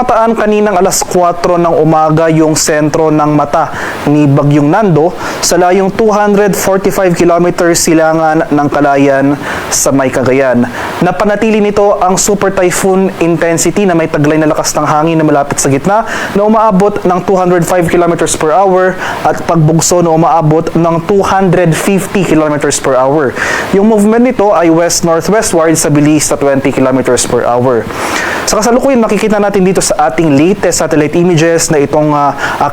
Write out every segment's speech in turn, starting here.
Mataan kaninang alas 4 ng umaga yung sentro ng mata ni Bagyong Nando sa layong 245 kilometers silangan ng Calayan sa may Cagayan. Napanatili nito ang super typhoon intensity na may taglay na lakas ng hangin na malapit sa gitna na umaabot ng 205 kilometers per hour at pagbugso na umaabot ng 250 kilometers per hour. Yung movement nito ay west-northwestward sa bilis na 20 kilometers per hour. Sa kasalukuyan, makikita natin dito sa ating latest satellite images na itong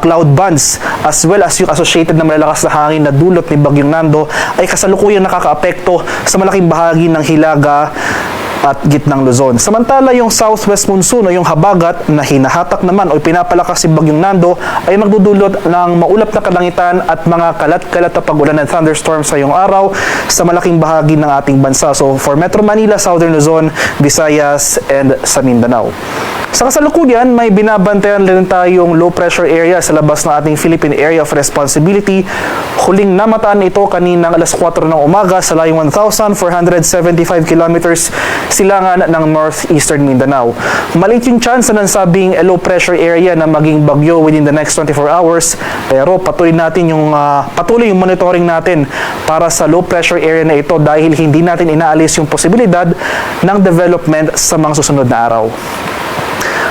cloud bands as well as yung associated na malalakas na hangin na dulot ni Bagyong Nando ay kasalukuyang nakakaapekto sa malaking bahagi ng Hilaga at gitnang Luzon. Samantala, yung southwest monsoon o yung habagat na hinahatak naman o pinapalakas si Bagyong Nando ay magdudulot ng maulap na kalangitan at mga kalat-kalat na pag-ulan at thunderstorms sa iyong araw sa malaking bahagi ng ating bansa. So, for Metro Manila, Southern Luzon, Visayas, and sa Mindanao. Sa kasalukuyan, may binabantayan rin tayong low pressure area sa labas ng ating Philippine Area of Responsibility. Huling namataan ito kaninang alas 4 ng umaga sa layong 1,475 kilometers silangan ng northeastern Mindanao. Maliit yung chance na nasabing low pressure area na maging bagyo within the next 24 hours, pero patuloy yung monitoring natin para sa low pressure area na ito dahil hindi natin inaalis yung posibilidad ng development sa mga susunod na araw.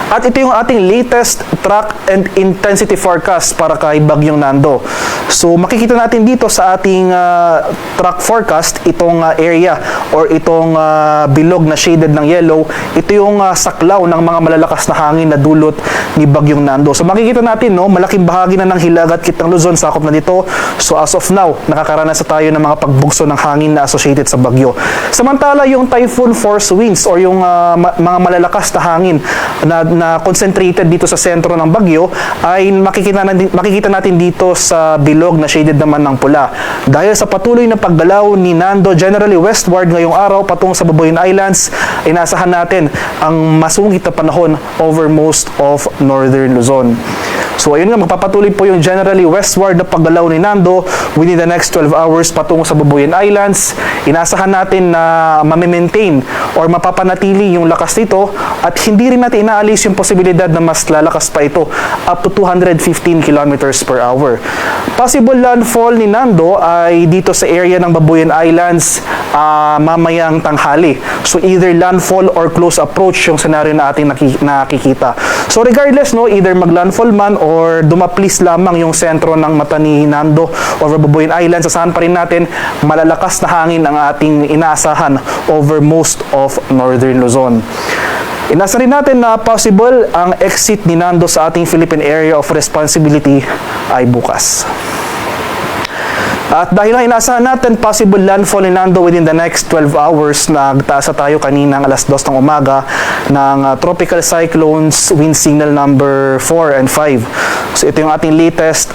At ito yung ating latest track and intensity forecast para kay Bagyong Nando. So makikita natin dito sa ating track forecast itong area or itong bilog na shaded ng yellow. Ito yung saklaw ng mga malalakas na hangin na dulot ni Bagyong Nando. So makikita natin, no, malaking bahagi na ng Hilaga at Kitang Luzon sakop na dito. So as of now, nakakaranas tayo ng mga pagbugso ng hangin na associated sa bagyo. Samantala, yung typhoon force winds or yung mga malalakas na hangin na concentrated dito sa sentro ng bagyo ay makikita natin dito sa bilog na shaded naman ng pula. Dahil sa patuloy na paggalaw ni Nando generally westward ngayong araw patungo sa Babuyan Islands, inasahan natin ang masungit na panahon over most of northern Luzon. So ayun nga, magpapatuloy po yung generally westward na paggalaw ni Nando within the next 12 hours patungo sa Babuyan Islands. Inasahan natin na mamimaintain or mapapanatili yung lakas nito at hindi rin natin inaalis yung posibilidad na mas lalakas pa ito up to 215 kilometers per hour. Possible landfall ni Nando ay dito sa area ng Babuyan Islands mamayang tanghali. So either landfall or close approach yung scenario na ating nakikita. So regardless, no, either maglandfall man or dumaplis lamang yung sentro ng mata ni Nando over Babuyan Islands, asahan pa rin natin malalakas na hangin ang ating inaasahan over most of northern Luzon. Inasa rin natin na possible ang exit ni Nando sa ating Philippine Area of Responsibility ay bukas. At dahil na inaasahan natin possible landfall ni Nando within the next 12 hours, nagtaasa tayo kaninang alas 2 ng umaga ng tropical cyclones wind signal number 4 and 5. So ito yung ating latest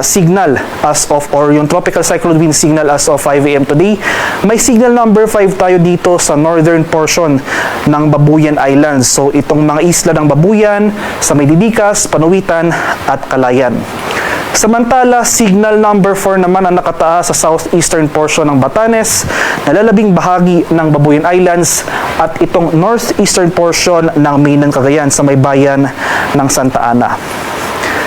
signal as of, or yung tropical cyclone wind signal as of 5 AM today. May signal number 5 tayo dito sa northern portion ng Babuyan Islands. So itong mga isla ng Babuyan, sa Maydidicas, Panuwitan at Calayan. Samantala, signal number 4 naman ang nakataas sa southeastern portion ng Batanes, nalalabing bahagi ng Babuyan Islands at itong northeastern portion ng mainland Cagayan sa may bayan ng Santa Ana.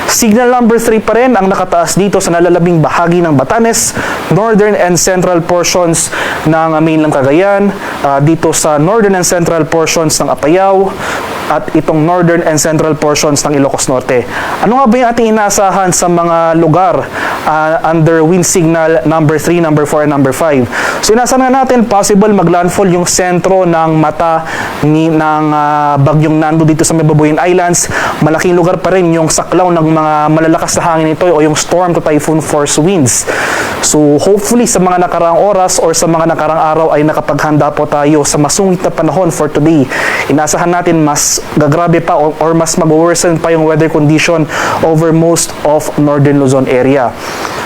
Signal number 3 pa rin ang nakataas dito sa nalalabing bahagi ng Batanes, northern and central portions ng mainland Cagayan, dito sa northern and central portions ng Apayao, at itong northern and central portions ng Ilocos Norte. Ano nga ba yung ating inaasahan sa mga lugar under wind signal number 3, number 4, and number 5? So inaasahan nga natin possible maglandfall yung sentro ng mata ng Bagyong Nando dito sa Babuyan Islands. Malaking lugar pa rin yung saklaw ng mga malalakas na hangin nito o yung storm to typhoon force winds. So hopefully sa mga nakaraang oras or sa mga nakaraang araw ay nakapaghanda po tayo sa masungit na panahon for today. Inaasahan natin mas gagrabe pa or mas mag-worsen pa yung weather condition over most of northern Luzon area.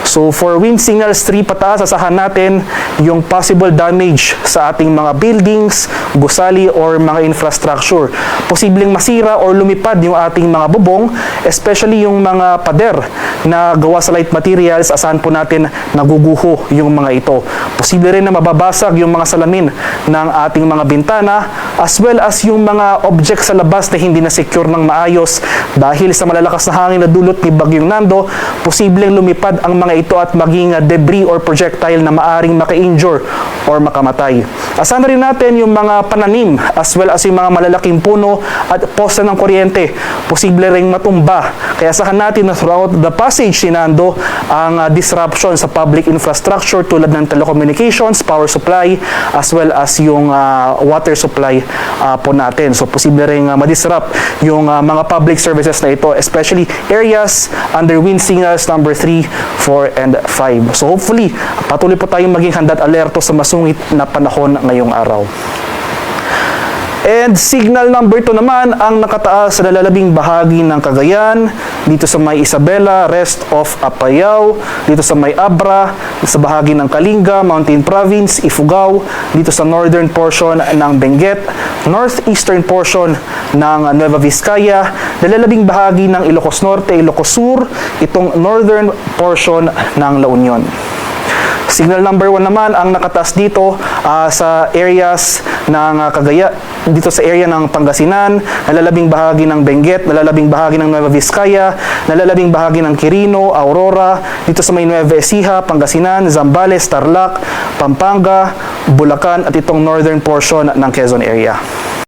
So for wind signals 3 pataas, asahan natin yung possible damage sa ating mga buildings, gusali or mga infrastructure. Posibleng masira or lumipad yung ating mga bubong, especially yung mga pader na gawa sa light materials, asahan po natin naguguho yung mga ito. Posible rin na mababasag yung mga salamin ng ating mga bintana as well as yung mga objects sa labas na hindi na secure ng maayos dahil sa malalakas na hangin na dulot ni Bagyong Nando, posibleng lumipad ang mga ito at maging debris or projectile na maaring maka-injure or makamatay. Asahan na rin natin yung mga pananim as well as yung mga malalaking puno at poste ng kuryente. Posible ring matumba. Kaya asahan natin na throughout the passage ni Nando ang disruption sa public infrastructure tulad ng telecommunications, power supply, as well as yung water supply po natin. So posible ring madisrupt yung mga public services na ito, especially areas under wind signals number 3, 4, and 5. So hopefully, patuloy po tayong maging handa at alerto sa masungit na panahon ngayong araw. And signal number 2 naman ang nakataas sa nalalabing bahagi ng Cagayan, dito sa may Isabela, rest of Apayao, dito sa may Abra, sa bahagi ng Kalinga, Mountain Province, Ifugao, dito sa northern portion ng Benguet, northeastern portion ng Nueva Vizcaya, nalalabing bahagi ng Ilocos Norte, Ilocos Sur, itong northern portion ng La Union. Signal number 1 naman ang nakataas dito sa areas ng Cagayan, dito sa area ng Pangasinan, nalalabing bahagi ng Benguet, nalalabing bahagi ng Nueva Vizcaya, nalalabing bahagi ng Quirino, Aurora, dito sa may Nueva Ecija, Pangasinan, Zambales, Tarlac, Pampanga, Bulacan at itong northern portion ng Quezon area.